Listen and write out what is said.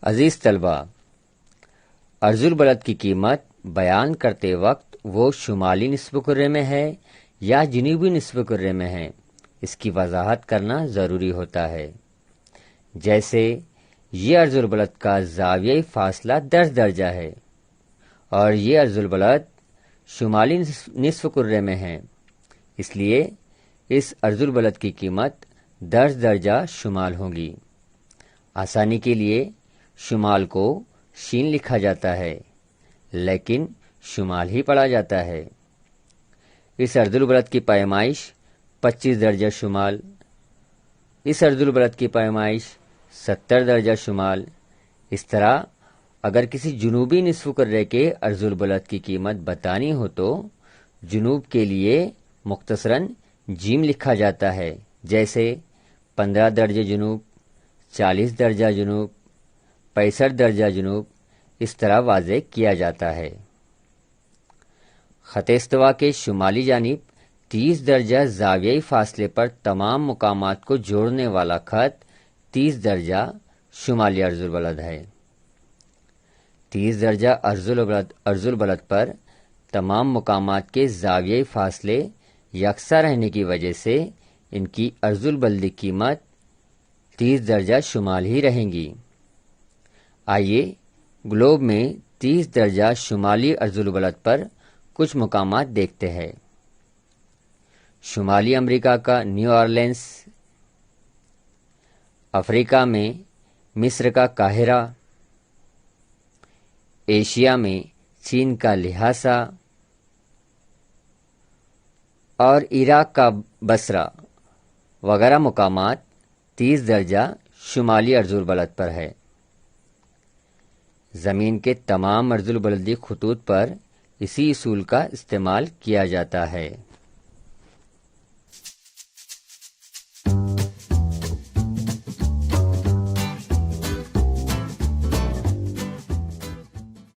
عزیز طلبہ، ارض البلد کی قیمت بیان کرتے وقت وہ شمالی نصف کرے میں ہے یا جنوبی نصف کرے میں ہے، اس کی وضاحت کرنا ضروری ہوتا ہے۔ جیسے یہ ارض البلد کا زاویہ فاصلہ 10 درجہ ہے اور یہ ارض البلد شمالی نصف کرے میں ہے، اس لیے اس ارض البلد کی قیمت 10 درجہ شمال ہوگی۔ آسانی کے لیے شمال کو شین لکھا جاتا ہے، لیکن شمال ہی پڑھا جاتا ہے۔ اس ارض البلد کی پیمائش 25 درجہ شمال، اس ارض البلد کی پیمائش 70 درجہ شمال۔ اس طرح اگر کسی جنوبی نصف کرے کے ارض البلد کی قیمت بتانی ہو تو جنوب کے لیے مختصراً جیم لکھا جاتا ہے، جیسے 15 درجہ جنوب، 40 درجہ جنوب، 65 درجہ جنوب، اس طرح واضح کیا جاتا ہے۔ خط استوا کے شمالی جانب 30 درجہ زاویہ فاصلے پر تمام مقامات کو جوڑنے والا خط 30 درجہ شمالی ارض البلد ہے۔ 30 درجہ ارض البلد پر تمام مقامات کے زاویہ فاصلے یکساں رہنے کی وجہ سے ان کی ارض البلدی قیمت 30 درجہ شمال ہی رہیں گی۔ آئیے گلوب میں 30 درجہ شمالی ارض البلد پر کچھ مقامات دیکھتے ہیں۔ شمالی امریکہ کا نیو آرلینس، افریقہ میں مصر کا قاہرہ، ایشیا میں چین کا لھاسا اور عراق کا بصرہ وغیرہ مقامات 30 درجہ شمالی ارض البلد پر ہے۔ زمین کے تمام ارض البلدی خطوط پر اسی اصول کا استعمال کیا جاتا ہے۔